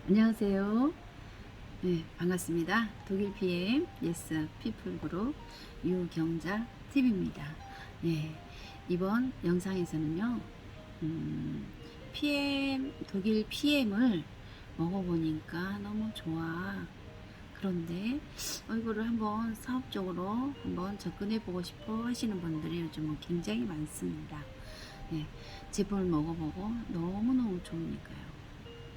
안녕하세요. 네, 반갑습니다. 독일 PM 예스 피플 그룹 유경자 TV입니다. 네, 이번 영상에서는요, 독일 PM을 먹어보니까 너무 좋아. 그런데 이거를 한번 사업적으로 한번 접근해 보고 싶어 하시는 분들이 요즘은 굉장히 많습니다. 네, 제품을 먹어보고 너무너무 좋으니까요.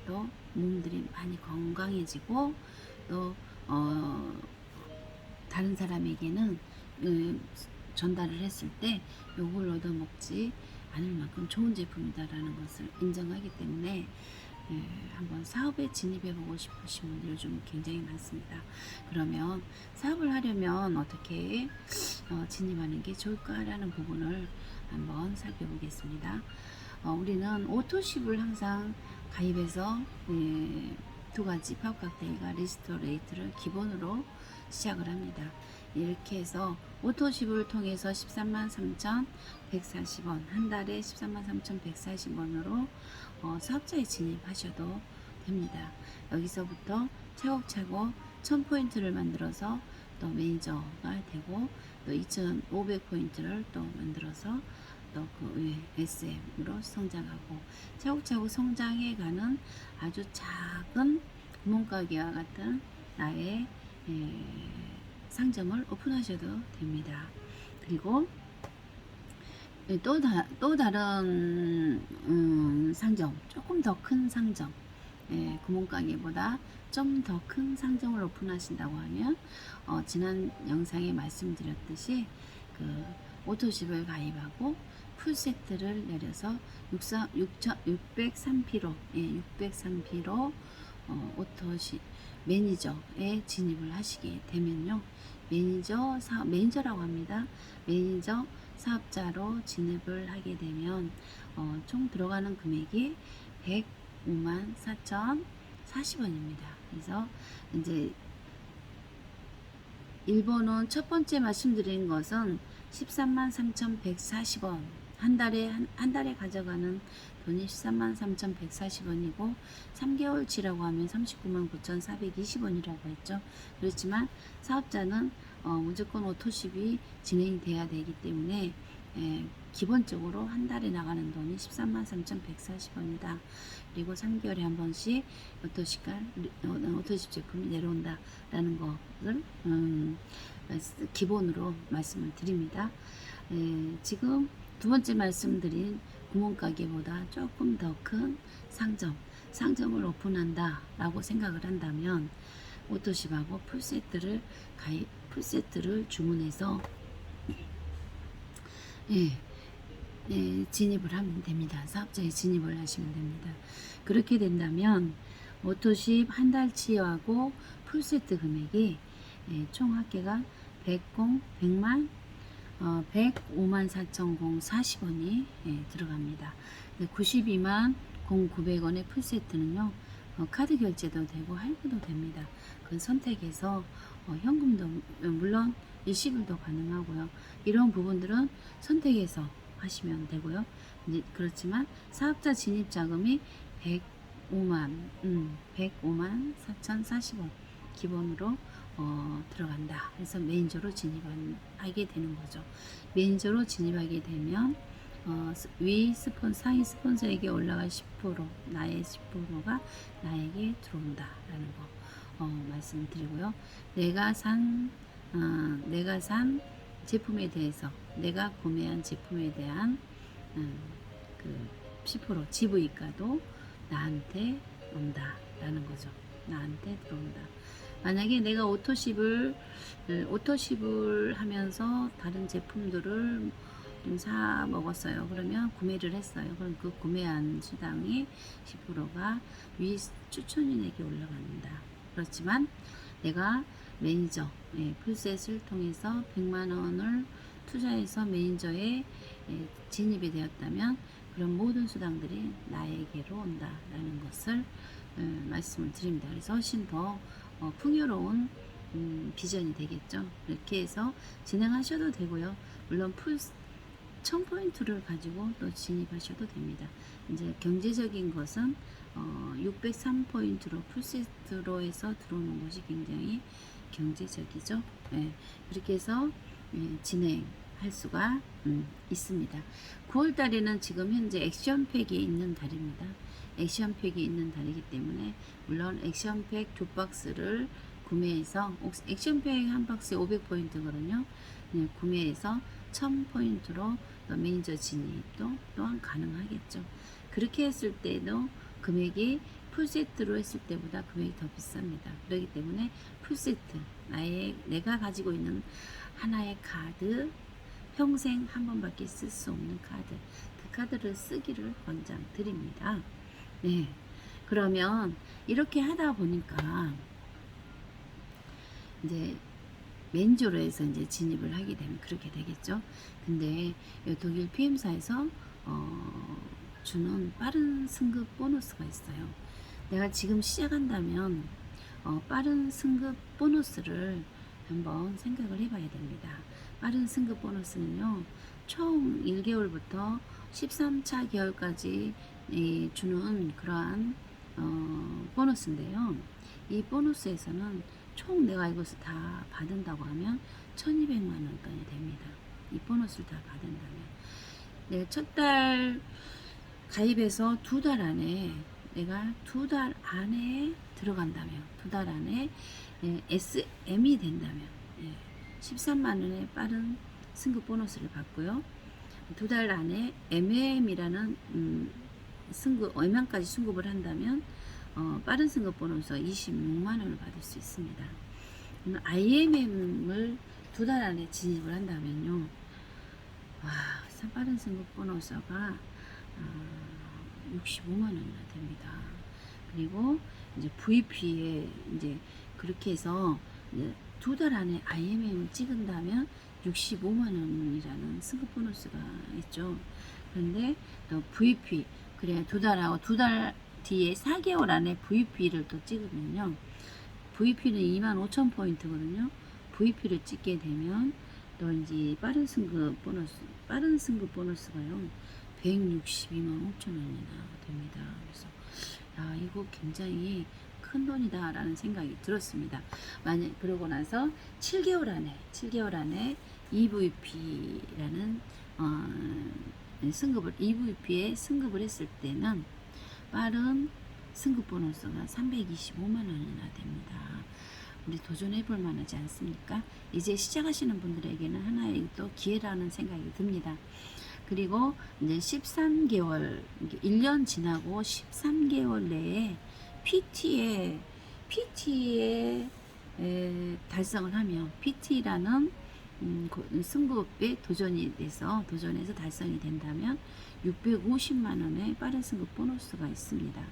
또 몸들이 많이 건강해지고 또 다른 사람에게는 전달을 했을 때 요걸 얻어먹지 않을 만큼 좋은 제품이다라는 것을 인정하기 때문에 한번 사업에 진입해 보고 싶으신 분들이 요즘 굉장히 많습니다. 그러면 사업을 하려면 어떻게 진입하는 게 좋을까라는 부분을 한번 살펴보겠습니다. 우리는 오토십을 항상 가입해서 두 가지 팝칵테일과 리스토레이트를 기본으로 시작을 합니다. 이렇게 해서 오토십을 통해서 13만 3,140원, 한 달에 13만 3,140원으로 사업자에 진입하셔도 됩니다. 여기서부터 차곡차곡 1000포인트를 만들어서 또 매니저가 되고 또 2500포인트를 또 만들어서 또 그 위에 SM으로 성장하고 차곡차곡 성장해가는 아주 작은 구멍가게와 같은 나의 상점을 오픈하셔도 됩니다. 그리고 또 다른 상점, 조금 더 큰 상점, 구멍가게보다 좀 더 큰 상점을 오픈하신다고 하면 지난 영상에 말씀드렸듯이 그 오토십을 가입하고 풀세트를 내려서 603피로 603피로 오토십 매니저에 진입을 하시게 되면요, 매니저라고 합니다. 매니저 사업자로 진입을 하게 되면 총 들어가는 금액이 105만 4,040원입니다. 그래서 이제 1번은 첫 번째 말씀드린 것은 13만 3,140원. 한 달에 가져가는 돈이 13만 3,140원이고 3개월치라고 하면 39만 9,420원이라고 했죠. 그렇지만 사업자는 무조건 오토십이 진행이 돼야 되기 때문에 기본적으로 한 달에 나가는 돈이 13만 3,140원이다. 그리고 3개월에 한 번씩 오토십 제품이 내려온다라는 것을 기본으로 말씀을 드립니다. 지금 두 번째 말씀드린 구멍가게보다 조금 더 큰 상점을 오픈한다 라고 생각을 한다면 오토십하고 풀세트를 주문해서 진입을 하면 됩니다. 사업자에 진입을 하시면 됩니다. 그렇게 된다면 오토십 한 달치하고 풀세트 금액이 총 합계가 105만 4,040원이 들어갑니다. 92만 900원의 풀세트는요, 카드 결제도 되고 할부도 됩니다. 그 선택해서 현금도 물론 일시불도 가능하고요. 이런 부분들은 선택해서 하시면 되고요. 그렇지만 사업자 진입 자금이 105만 4,040원 기본으로 들어간다. 그래서 매니저로 진입하게 되는 거죠. 매니저로 진입하게 되면 상위 스폰서에게 올라갈 10%, 나의 10%가 나에게 들어온다라는 거 말씀드리고요. 내가 산 제품에 대해서, 내가 구매한 제품에 대한 그 10% GV가도 나한테 온다라는 거죠. 나한테 들어온다. 만약에 내가 오토십을 하면서 다른 제품들을 좀 사 먹었어요. 그러면 구매를 했어요. 그럼 그 구매한 수당의 10%가 위 추천인에게 올라갑니다. 그렇지만 내가 매니저 풀셋을 통해서 100만 원을 투자해서 매니저에 진입이 되었다면 그런 모든 수당들이 나에게로 온다라는 것을 말씀을 드립니다. 그래서 훨씬 더 풍요로운 비전이 되겠죠. 이렇게 해서 진행하셔도 되고요. 물론 1000포인트를 가지고 또 진입하셔도 됩니다. 이제 경제적인 것은 603포인트로 풀세트로 해서 들어오는 것이 굉장히 경제적이죠. 예, 그렇게 해서 진행할 수가 있습니다. 9월 달에는 지금 현재 액션팩이 있는 달입니다. 액션팩이 있는 달이기 때문에 물론 액션팩 두 박스를 구매해서 액션팩 한 박스에 500포인트거든요. 네, 구매해서 1000포인트로 매니저 진입도 또한 가능하겠죠. 그렇게 했을 때도 금액이 풀세트로 했을 때보다 금액이 더 비쌉니다. 그렇기 때문에 풀세트, 내가 가지고 있는 하나의 카드, 평생 한 번밖에 쓸 수 없는 카드, 그 카드를 쓰기를 권장드립니다. 네. 그러면 이렇게 하다 보니까 이제 맨조로 해서 이제 진입을 하게 되면 그렇게 되겠죠. 근데 독일 PM사에서 주는 빠른 승급 보너스가 있어요. 내가 지금 시작한다면 빠른 승급 보너스를 한번 생각을 해봐야 됩니다. 빠른 승급 보너스는요, 총 1개월부터 13차 개월까지 주는 그러한 보너스인데요. 이 보너스에서는 총 내가 이것을 다 받은다고 하면 1200만 원권이 됩니다. 이 보너스를 다 받은다면. 내가 첫 달 가입해서 2달 안에 내가 2달 안에 들어간다면, 2달 안에 SM이 된다면 13만 원의 빠른 승급 보너스를 받고요. 2달 안에 MM이라는 MM까지 승급을 한다면 빠른 승급 보너스 26만 원을 받을 수 있습니다. IMM을 2달 안에 진입을 한다면요, 빠른 승급 보너스가 65만 원이나 됩니다. 그리고 이제 VP에 이제 그렇게 해서 이제 2달 안에 IMM 찍은다면 65만 원이라는 승급 보너스가 있죠. 그런데 또 VP, 그래 2달하고 2달 뒤에 4개월 안에 VP를 또 찍으면요, VP는 25,000포인트거든요. VP를 찍게 되면 또 이제 빠른 승급 보너스가요 162만 5천 원이나 됩니다. 그래서 이거 굉장히 큰 돈이다 라는 생각이 들었습니다. 그러고 나서 7개월 안에 EVP라는 EVP에 승급을 했을 때는 빠른 승급 보너스가 325만 원이나 됩니다. 우리 도전해 볼 만하지 않습니까? 이제 시작하시는 분들에게는 하나의 또 기회라는 생각이 듭니다. 그리고 이제 13개월, 1년 지나고 13개월 내에 PT에 달성을 하면, PT라는 승급에 도전해서 달성이 된다면 650만 원의 빠른 승급 보너스가 있습니다.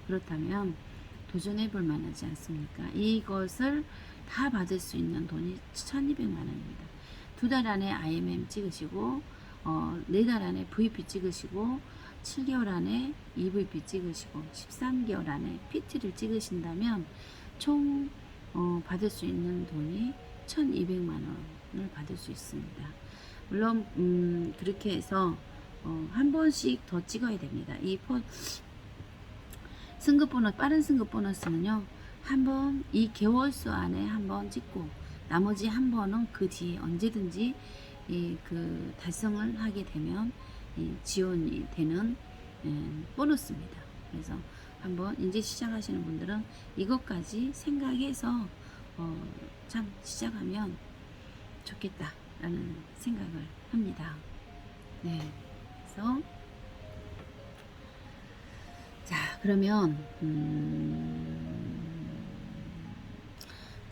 그렇다면 도전해 볼 만하지 않습니까? 이것을 다 받을 수 있는 돈이 1200만 원입니다. 2달 안에 IMM 찍으시고 4달 안에 VP 찍으시고 7개월 안에 EVP 찍으시고 13개월 안에 PT를 찍으신다면 총 받을 수 있는 돈이 1200만 원을 받을 수 있습니다. 물론 그렇게 해서 한 번씩 더 찍어야 됩니다. 이 승급 보너스, 빠른 승급 보너스는요, 이 개월수 안에 한 번 찍고 나머지 한 번은 그 뒤에 언제든지 그 달성을 하게 되면 지원이 되는 보너스입니다. 그래서 한번 이제 시작하시는 분들은 이것까지 생각해서 참 시작하면 좋겠다라는 생각을 합니다. 네, 그래서 자, 그러면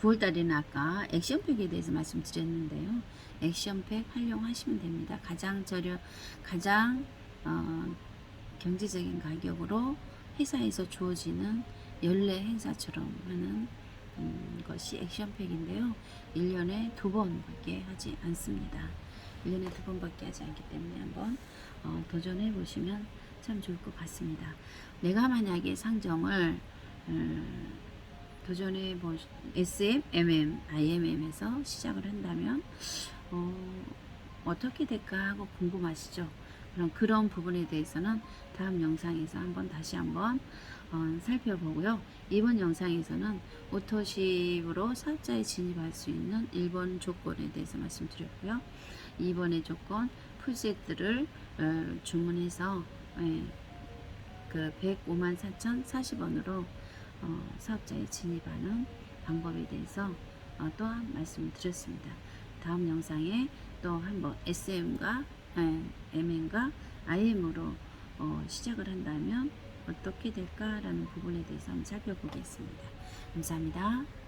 9월달에는 아까 액션팩에 대해서 말씀드렸는데요. 액션팩 활용하시면 됩니다. 가장 경제적인 가격으로 회사에서 주어지는 연례 행사처럼 하는 것이 액션팩인데요. 1년에 2번밖에 하지 않습니다. 1년에 2번밖에 하지 않기 때문에 한번 도전해 보시면 참 좋을 것 같습니다. 내가 만약에 상점을 도전해 SM, MM, IMM에서 시작을 한다면 어떻게 될까 하고 궁금하시죠? 그럼 그런 부분에 대해서는 다음 영상에서 다시 한번 살펴보고요. 이번 영상에서는 오토십으로 사업자에 진입할 수 있는 1번 조건에 대해서 말씀드렸고요. 2번의 조건 풀세트를 주문해서 그 154,040원으로 사업자에 진입하는 방법에 대해서 또한 말씀을 드렸습니다. 다음 영상에 또 한번 SM과 MN과 IM으로 시작을 한다면 어떻게 될까라는 부분에 대해서 한번 살펴보겠습니다. 감사합니다.